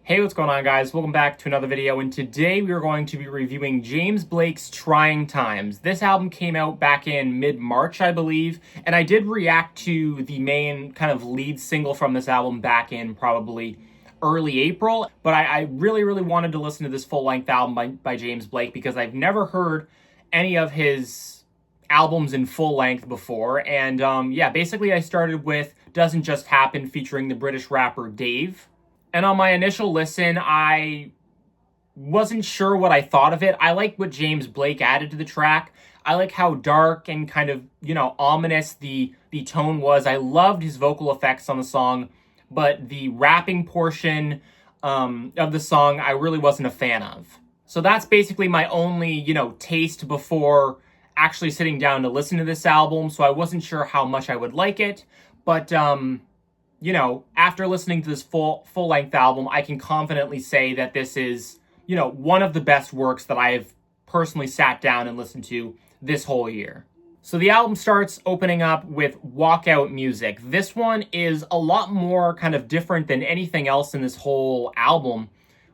Hey, what's going on, guys? Welcome back to another video, and today we are going to be reviewing James Blake's Trying Times. This album came out back in mid-March, I believe, and I did react to the main kind of lead single from this album back in probably early April, but I really wanted to listen to this full-length album by James Blake because I've never heard any of his albums in full length before, and yeah, basically I started with Doesn't Just Happen featuring the British rapper Dave. And on my initial listen, I wasn't sure what I thought of it. I like what James Blake added to the track. I like how dark and kind of, ominous the tone was. I loved his vocal effects on the song, but the rapping portion of the song, I really wasn't a fan of. So that's basically my only, taste before actually sitting down to listen to this album. So I wasn't sure how much I would like it, but after listening to this full-length album, I can confidently say that this is, one of the best works that I have personally sat down and listened to this whole year. So the album starts opening up with walkout music. This one is a lot more kind of different than anything else in this whole album.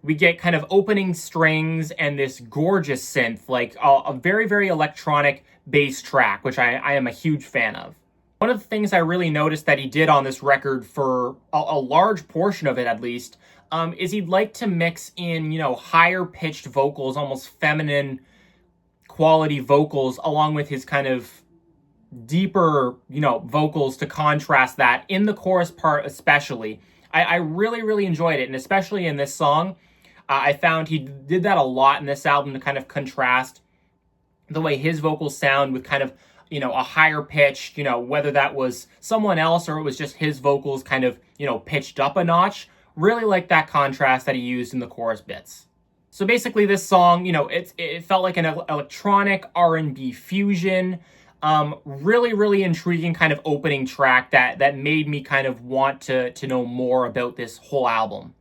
We get kind of opening strings and this gorgeous synth, like a very electronic bass track, which I am a huge fan of. One of the things I really noticed that he did on this record for a large portion of it, at least, is he'd like to mix in, higher pitched vocals, almost feminine quality vocals, along with his kind of deeper, vocals to contrast that in the chorus part especially. I really enjoyed it, and especially in this song, I found he did that a lot in this album to kind of contrast the way his vocals sound with kind of a higher pitch, whether that was someone else or it was just his vocals kind of, pitched up a notch. Really like that contrast that he used in the chorus bits. So basically this song, it felt like an electronic R&B fusion. Really intriguing kind of opening track that made me kind of want to know more about this whole album.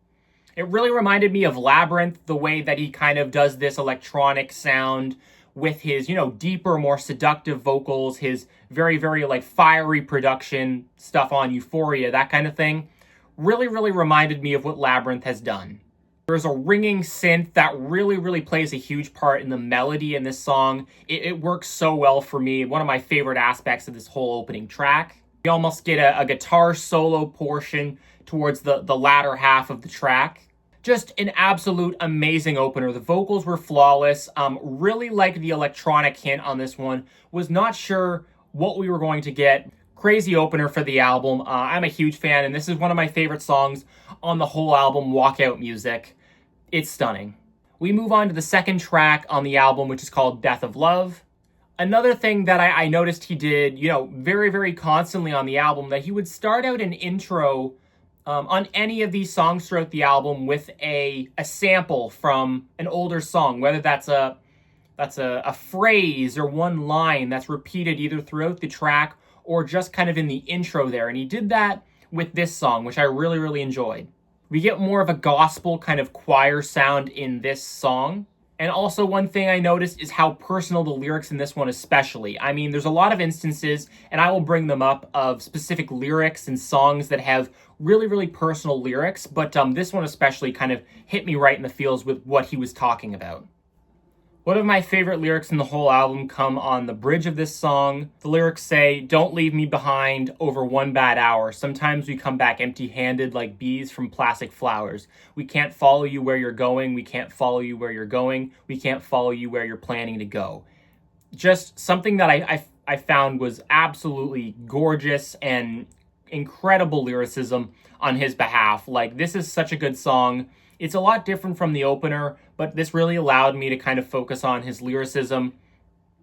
It really reminded me of Labyrinth, the way that he kind of does this electronic sound with his, deeper, more seductive vocals, his very like fiery production stuff on Euphoria, that kind of thing. Really reminded me of what Labyrinth has done. There's a ringing synth that really plays a huge part in the melody in this song. It works so well for me. One of my favorite aspects of this whole opening track. We almost get a guitar solo portion towards the latter half of the track. Just an absolute amazing opener. The vocals were flawless. Really liked the electronic hint on this one. Was not sure what we were going to get. Crazy opener for the album. I'm a huge fan, and this is one of my favorite songs on the whole album, Walkout Music. It's stunning. We move on to the second track on the album, which is called Death of Love. Another thing that I noticed he did, very constantly on the album, that he would start out an intro on any of these songs throughout the album with a sample from an older song, whether that's a phrase or one line that's repeated either throughout the track or just kind of in the intro there. And he did that with this song, which I really enjoyed. We get more of a gospel kind of choir sound in this song. And also one thing I noticed is how personal the lyrics in this one especially. I mean, there's a lot of instances, and I will bring them up, of specific lyrics and songs that have really personal lyrics, but this one especially kind of hit me right in the feels with what he was talking about. One of my favorite lyrics in the whole album come on the bridge of this song. The lyrics say, "Don't leave me behind over one bad hour. Sometimes we come back empty-handed like bees from plastic flowers. We can't follow you where you're going. We can't follow you where you're going. We can't follow you where you're planning to go." Just something that I found was absolutely gorgeous and incredible lyricism on his behalf. Like, this is such a good song. It's a lot different from the opener, but this really allowed me to kind of focus on his lyricism,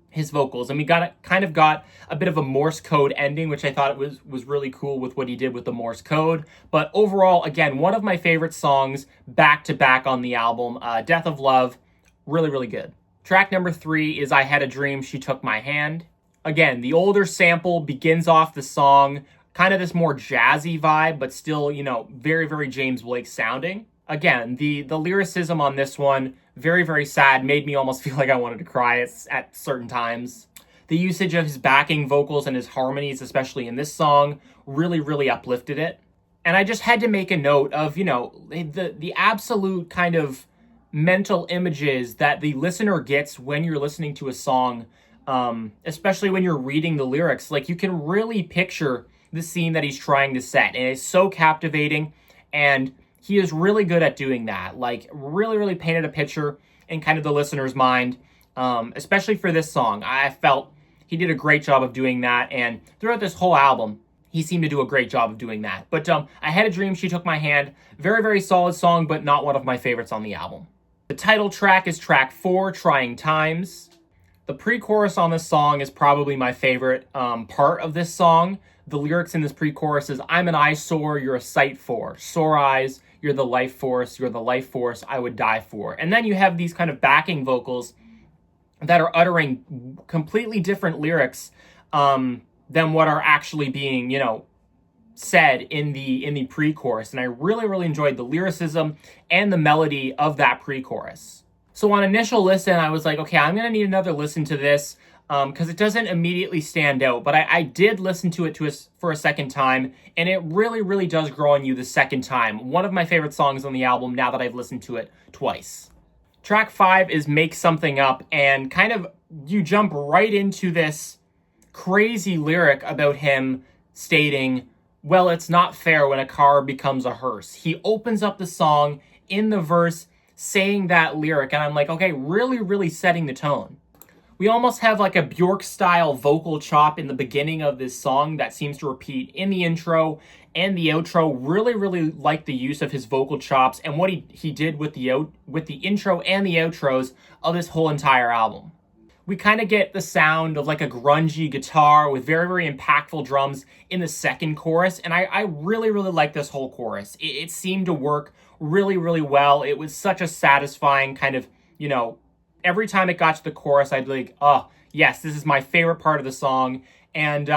his vocals. And we got a bit of a Morse code ending, which I thought was really cool with what he did with the Morse code. But overall, again, one of my favorite songs back to back on the album, Death of Love, really good. Track number 3 is I Had a Dream, She Took My Hand. Again, the older sample begins off the song, kind of this more jazzy vibe, but still, very James Blake sounding. Again, the lyricism on this one, very sad, made me almost feel like I wanted to cry at certain times. The usage of his backing vocals and his harmonies, especially in this song, really uplifted it. And I just had to make a note of, the absolute kind of mental images that the listener gets when you're listening to a song, especially when you're reading the lyrics. Like, you can really picture the scene that he's trying to set, and it's so captivating, and he is really good at doing that. Like, really, really painted a picture in kind of the listener's mind, especially for this song. I felt he did a great job of doing that, and throughout this whole album, he seemed to do a great job of doing that. But I Had a Dream, She Took My Hand. Very, very solid song, but not one of my favorites on the album. The title track is track 4, Trying Times. The pre-chorus on this song is probably my favorite part of this song. The lyrics in this pre-chorus is, I'm an eyesore, you're a sight for. Sore eyes, you're the life force I would die for. And then you have these kind of backing vocals that are uttering completely different lyrics than what are actually being, said in the pre-chorus. And I really, really enjoyed the lyricism and the melody of that pre-chorus. So on initial listen, I was like, okay, I'm going to need another listen to this because it doesn't immediately stand out. But I did listen to it for a second time, and it really, really does grow on you the second time. One of my favorite songs on the album now that I've listened to it twice. Track 5 is Make Something Up, and kind of you jump right into this crazy lyric about him stating, well, it's not fair when a car becomes a hearse. He opens up the song in the verse saying that lyric, and I'm like, okay, really, really setting the tone. We almost have like a Bjork-style vocal chop in the beginning of this song that seems to repeat in the intro and the outro. Really, really like the use of his vocal chops and what he did with the intro and the outros of this whole entire album. We kind of get the sound of like a grungy guitar with very, very impactful drums in the second chorus, and I really, really like this whole chorus. It seemed to work really, really well. It was such a satisfying kind of, every time it got to the chorus, I'd be like, oh, yes, this is my favorite part of the song. And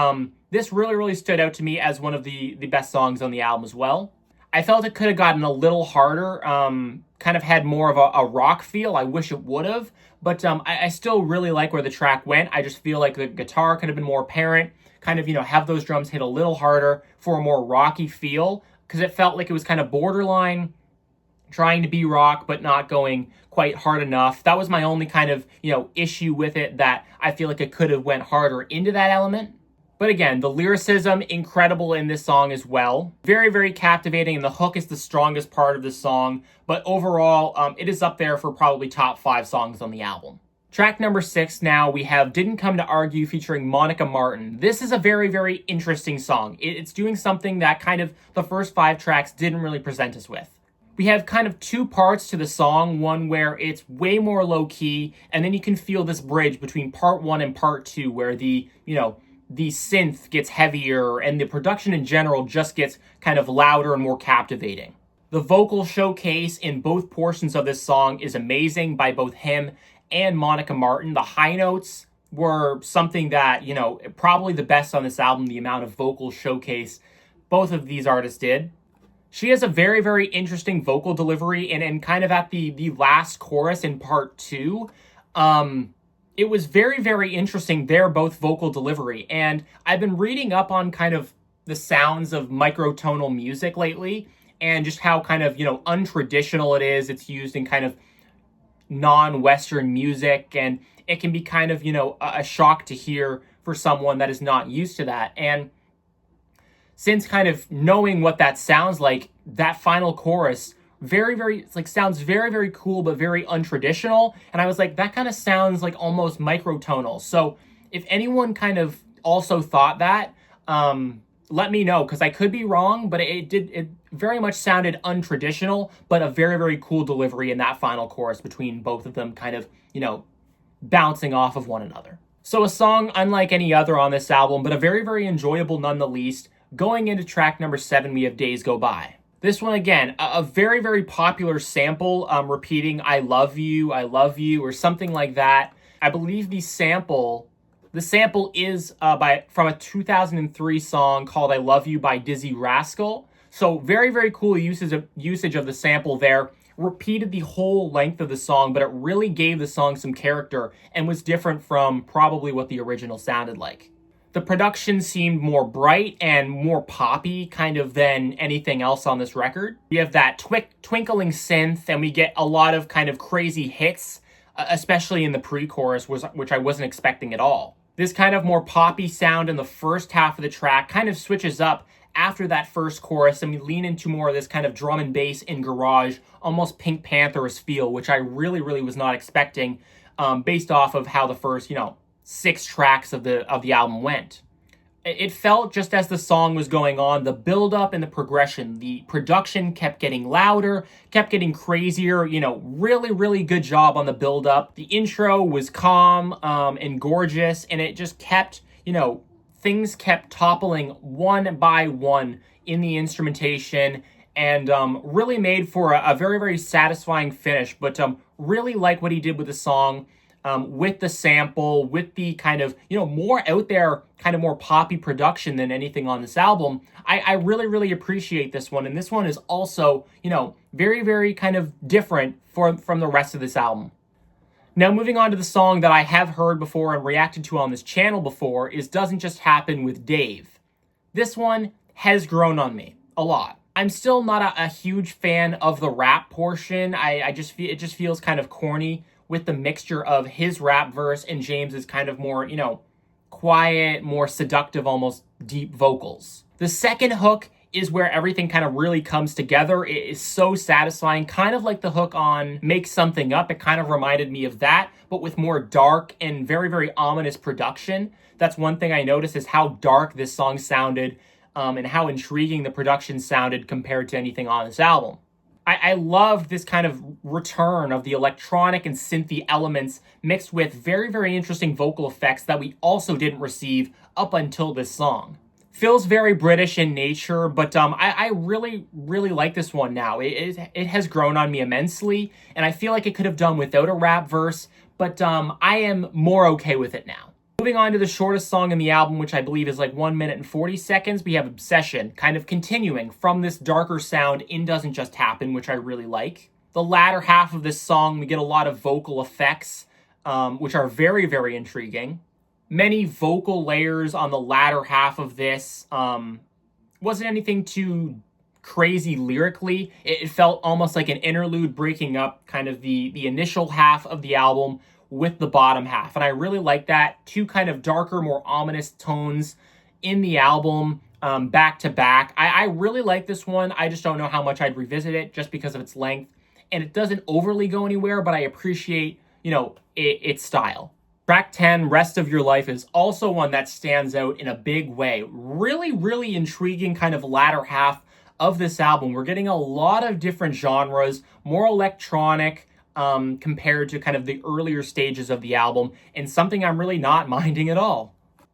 this really, really stood out to me as one of the best songs on the album as well. I felt it could have gotten a little harder, kind of had more of a rock feel. I wish it would have, but I still really like where the track went. I just feel like the guitar could have been more apparent, kind of, have those drums hit a little harder for a more rocky feel, because it felt like it was kind of borderline trying to be rock, but not going quite hard enough. That was my only kind of, issue with it, that I feel like it could have went harder into that element. But again, the lyricism, incredible in this song as well. Very, very captivating, and the hook is the strongest part of the song. But overall, it is up there for probably top 5 songs on the album. Track number 6 now, we have Didn't Come to Argue featuring Monica Martin. This is a very, very interesting song. It's doing something that kind of the first 5 tracks didn't really present us with. We have kind of 2 parts to the song, one where it's way more low-key, and then you can feel this bridge between part 1 and part 2 where the synth gets heavier and the production in general just gets kind of louder and more captivating. The vocal showcase in both portions of this song is amazing by both him and Monica Martin. The high notes were something that, probably the best on this album, the amount of vocal showcase both of these artists did. She has a very, very interesting vocal delivery, and kind of at the last chorus in part 2, it was very, very interesting, their both vocal delivery. And I've been reading up on kind of the sounds of microtonal music lately, and just how kind of, untraditional it is. It's used in kind of non-Western music, and it can be kind of, a shock to hear for someone that is not used to that. And since kind of knowing what that sounds like, that final chorus very, very, sounds very, very cool, but very untraditional. And I was like, that kind of sounds like almost microtonal. So if anyone kind of also thought that, let me know, because I could be wrong, but it very much sounded untraditional, but a very, very cool delivery in that final chorus between both of them kind of, bouncing off of one another. So a song unlike any other on this album, but a very, very enjoyable none the least. Going into track number 7, we have Days Go By. This one, again, a very, very popular sample, repeating I love you, or something like that. I believe the sample is from a 2003 song called I Love You by Dizzy Rascal. So very, very cool usage of the sample there. Repeated the whole length of the song, but it really gave the song some character and was different from probably what the original sounded like. The production seemed more bright and more poppy kind of than anything else on this record. We have that twinkling synth, and we get a lot of kind of crazy hits, especially in the pre-chorus, which I wasn't expecting at all. This kind of more poppy sound in the first half of the track kind of switches up after that first chorus, and we lean into more of this kind of drum and bass in garage, almost Pink Panther's feel, which I really, really was not expecting, based off of how the first, 6 tracks of the album went. It felt, just as the song was going on, the build-up and the progression, the production kept getting louder, kept getting crazier, really, really good job on the build-up. The intro was calm and gorgeous, and it just kept, things kept toppling one by one in the instrumentation, and really made for a very, very satisfying finish. But really like what he did with the song, with the sample, with the kind of, more out there, kind of more poppy production than anything on this album. I really, really appreciate this one. And this one is also, very, very kind of different from the rest of this album. Now, moving on to the song that I have heard before and reacted to on this channel before is Doesn't Just Happen with Dave. This one has grown on me a lot. I'm still not a huge fan of the rap portion. It just feels kind of corny with the mixture of his rap verse and James's kind of more, quiet, more seductive, almost deep vocals. The second hook is where everything kind of really comes together. It is so satisfying, kind of like the hook on Make Something Up. It kind of reminded me of that, but with more dark and very, very ominous production. That's one thing I noticed, is how dark this song sounded, and how intriguing the production sounded compared to anything on this album. I loved this kind of return of the electronic and synthy elements mixed with very, very interesting vocal effects that we also didn't receive up until this song. Feels very British in nature, but I really, really like this one now. It has grown on me immensely, and I feel like it could have done without a rap verse, but I am more okay with it now. Moving on to the shortest song in the album, which I believe is like 1 minute and 40 seconds, we have Obsession, kind of continuing from this darker sound in Doesn't Just Happen, which I really like. The latter half of this song, we get a lot of vocal effects, which are very, very intriguing. Many vocal layers on the latter half of this. Wasn't anything too crazy lyrically. It felt almost like an interlude breaking up kind of the initial half of the album with the bottom half. And I really like that. 2 kind of darker, more ominous tones in the album, back to back. I really like this one. I just don't know how much I'd revisit it just because of its length. And it doesn't overly go anywhere, but I appreciate, its style. Track 10, Rest of Your Life, is also one that stands out in a big way. Really, really intriguing kind of latter half of this album. We're getting a lot of different genres, more electronic, compared to kind of the earlier stages of the album, and something I'm really not minding at all.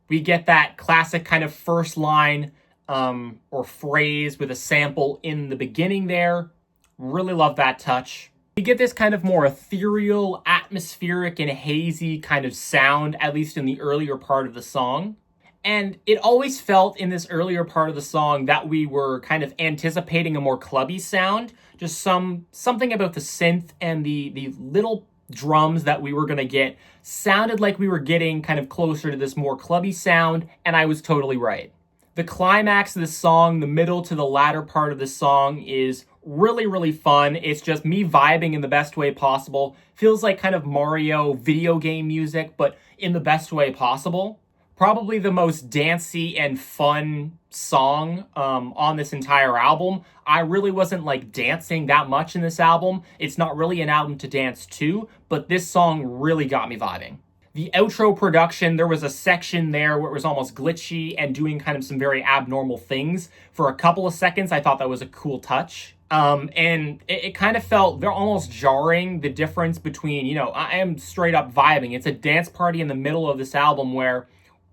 We get that classic kind of first line or phrase with a sample in the beginning there. Really love that touch. We get this kind of more ethereal, atmospheric, and hazy kind of sound, at least in the earlier part of the song. And it always felt in this earlier part of the song that we were kind of anticipating a more clubby sound. Just something about the synth and the little drums that we were going to get sounded like we were getting kind of closer to this more clubby sound, and I was totally right. The climax of the song, the middle to the latter part of the song, is really, really fun. It's just me vibing in the best way possible. Feels like kind of Mario video game music, but in the best way possible. Probably the most dancey and fun song on this entire album. I really wasn't like dancing that much in this album. It's not really an album to dance to, but this song really got me vibing. The outro production, there was a section there where it was almost glitchy and doing kind of some very abnormal things. For a couple of seconds, I thought that was a cool touch. And it kind of felt, they're almost jarring, the difference between, I am straight up vibing. It's a dance party in the middle of this album where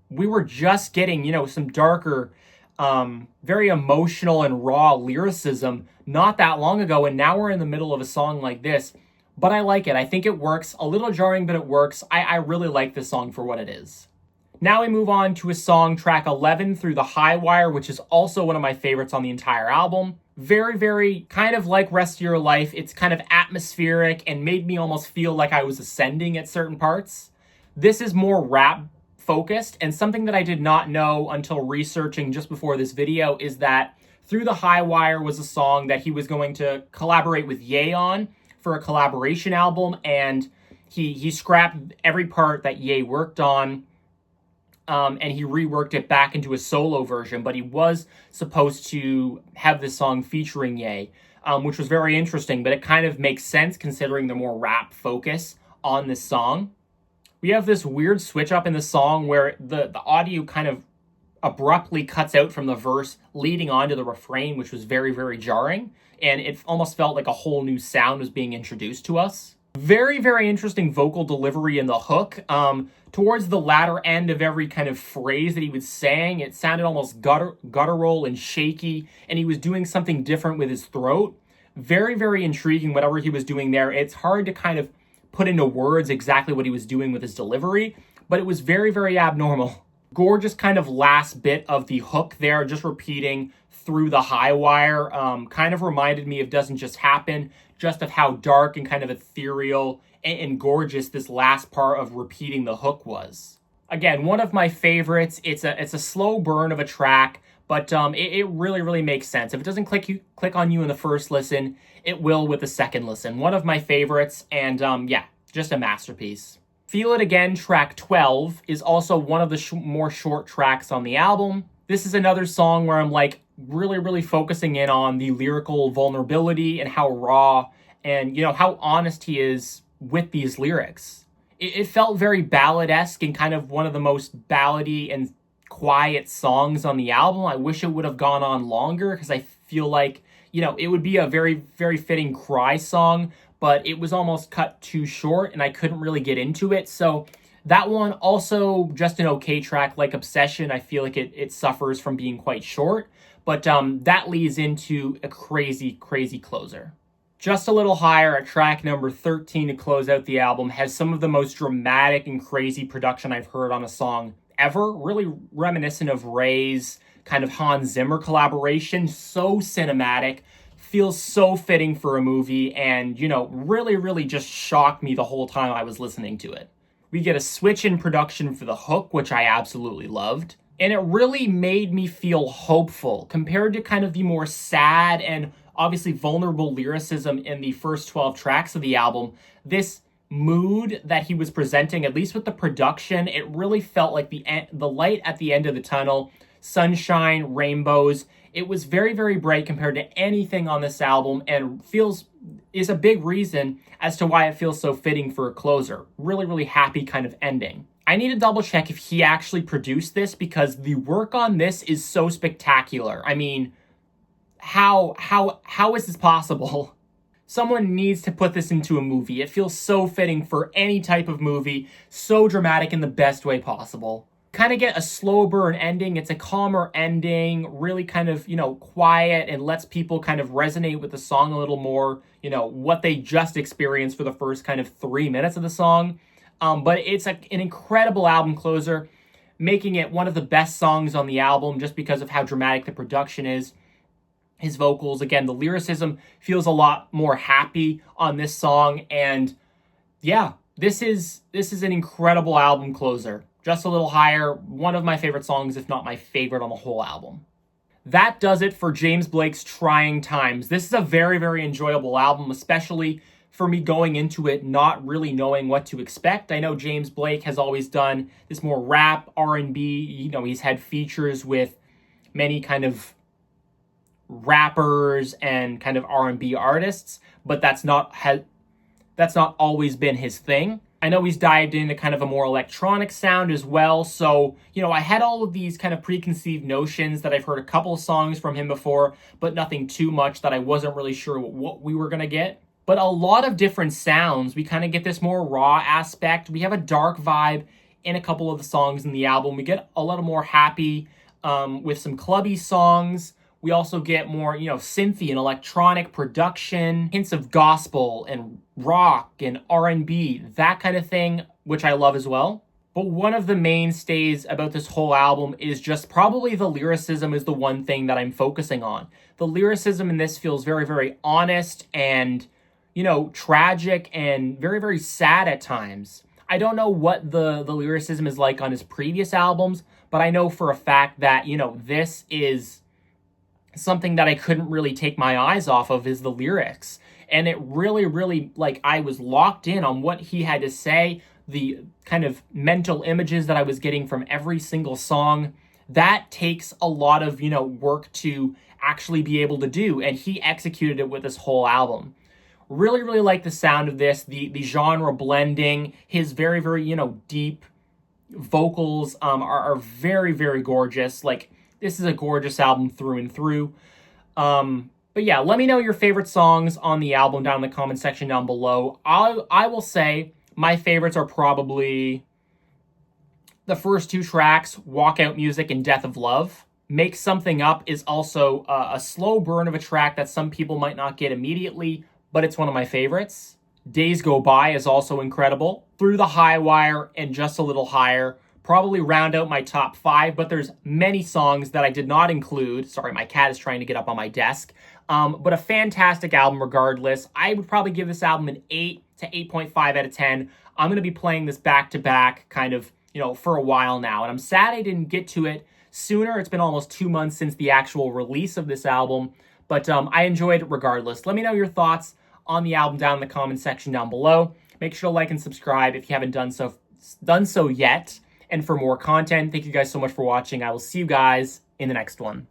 we were just getting, some darker, very emotional and raw lyricism not that long ago, and now we're in the middle of a song like this. But I like it. I think it works. A little jarring, but it works. I really like this song for what it is. Now we move on to a song, track 11, Through the High Wire, which is also one of my favorites on the entire album. Very, very kind of like Rest of Your Life. It's kind of atmospheric and made me almost feel like I was ascending at certain parts. This is more rap focused. And something that I did not know until researching just before this video is that Through the High Wire was a song that he was going to collaborate with Ye on for a collaboration album, and he scrapped every part that Ye worked on, and he reworked it back into a solo version, but he was supposed to have this song featuring Ye, which was very interesting, but it kind of makes sense considering the more rap focus on this song. We have this weird switch up in the song where the audio kind of abruptly cuts out from the verse leading on to the refrain, which was very, very jarring. And it almost felt like a whole new sound was being introduced to us. Very, very interesting vocal delivery in the hook. Towards the latter end of every kind of phrase that he was saying, it sounded almost guttural and shaky, and he was doing something different with his throat. Very, very intriguing, whatever he was doing there. It's hard to kind of put into words exactly what he was doing with his delivery, but it was very, very abnormal. Gorgeous kind of last bit of the hook there, just repeating Through the High Wire, kind of reminded me of Doesn't Just Happen, just of how dark and kind of ethereal and gorgeous this last part of repeating the hook was. Again, one of my favorites. It's a slow burn of a track, but it really, really makes sense. If it doesn't click on you in the first listen, it will with the second listen. One of my favorites, and yeah, just a masterpiece. Feel It Again, track 12, is also one of the more short tracks on the album. This is another song where I'm like really, really focusing in on the lyrical vulnerability and how raw and, you know, how honest he is with these lyrics. It felt very ballad-esque and kind of one of the most ballady and quiet songs on the album. I wish it would have gone on longer because I feel like, you know, it would be a very, very fitting cry song, but it was almost cut too short and I couldn't really get into it. So that one also just an okay track. Like Obsession, I feel like it suffers from being quite short, but that leads into a crazy, crazy closer. Just a Little Higher at track number 13 to close out the album has some of the most dramatic and crazy production I've heard on a song ever. Really reminiscent of Ray's kind of Hans Zimmer collaboration. So cinematic, feels so fitting for a movie, and, you know, really, really just shocked me the whole time I was listening to it. We get a switch in production for the hook, which I absolutely loved. And it really made me feel hopeful compared to kind of the more sad and obviously vulnerable lyricism in the first 12 tracks of the album. This mood that he was presenting, at least with the production, it really felt like the light at the end of the tunnel, sunshine, rainbows. It was very, very bright compared to anything on this album, and is a big reason as to why it feels so fitting for a closer. Really, really happy kind of ending. I need to double check if he actually produced this because the work on this is so spectacular. I mean, how is this possible? Someone needs to put this into a movie. It feels so fitting for any type of movie, so dramatic in the best way possible. Kind of get a slow burn ending. It's a calmer ending, really kind of, you know, quiet, and lets people kind of resonate with the song a little more, you know, what they just experienced for the first kind of 3 minutes of the song. But it's an incredible album closer, making it one of the best songs on the album just because of how dramatic the production is. His vocals, again, the lyricism feels a lot more happy on this song, and yeah, this is an incredible album closer. Just a Little Higher, one of my favorite songs, if not my favorite on the whole album. That does it for James Blake's Trying Times. This is a very, very enjoyable album, especially for me going into it not really knowing what to expect. I know James Blake has always done this more rap, R&B, you know, he's had features with many kind of rappers and kind of R&B artists, but that's not always been his thing. I know he's dived into kind of a more electronic sound as well. So, you know, I had all of these kind of preconceived notions that I've heard a couple of songs from him before, but nothing too much that I wasn't really sure what we were going to get. But a lot of different sounds. We kind of get this more raw aspect. We have a dark vibe in a couple of the songs in the album. We get a little more happy with some clubby songs. We also get more, you know, synthy and electronic production, hints of gospel and rock and R&B, that kind of thing, which I love as well. But one of the mainstays about this whole album is just probably the lyricism is the one thing that I'm focusing on. The lyricism in this feels very, very honest and, you know, tragic and very, very sad at times. I don't know what the lyricism is like on his previous albums, but I know for a fact that, you know, this is something that I couldn't really take my eyes off of, is the lyrics. And it really, really, like, I was locked in on what he had to say, the kind of mental images that I was getting from every single song. That takes a lot of, you know, work to actually be able to do, and he executed it with this whole album. Really, really like the sound of this, the genre blending, his very, very, you know, deep vocals are very, very gorgeous. Like, this is a gorgeous album through and through. But yeah, let me know your favorite songs on the album down in the comment section down below. I will say my favorites are probably the first two tracks, Walkout Music and Death of Love. Make Something Up is also a slow burn of a track that some people might not get immediately, but it's one of my favorites. Days Go By is also incredible. Through the High Wire and Just a Little Higher probably round out my top 5, but there's many songs that I did not include. Sorry, my cat is trying to get up on my desk. But a fantastic album regardless. I would probably give this album an 8 to 8.5 out of 10. I'm going to be playing this back-to-back kind of, you know, for a while now. And I'm sad I didn't get to it sooner. It's been almost 2 months since the actual release of this album. But I enjoyed it regardless. Let me know your thoughts on the album down in the comment section down below. Make sure to like and subscribe if you haven't done so yet. And for more content, thank you guys so much for watching. I will see you guys in the next one.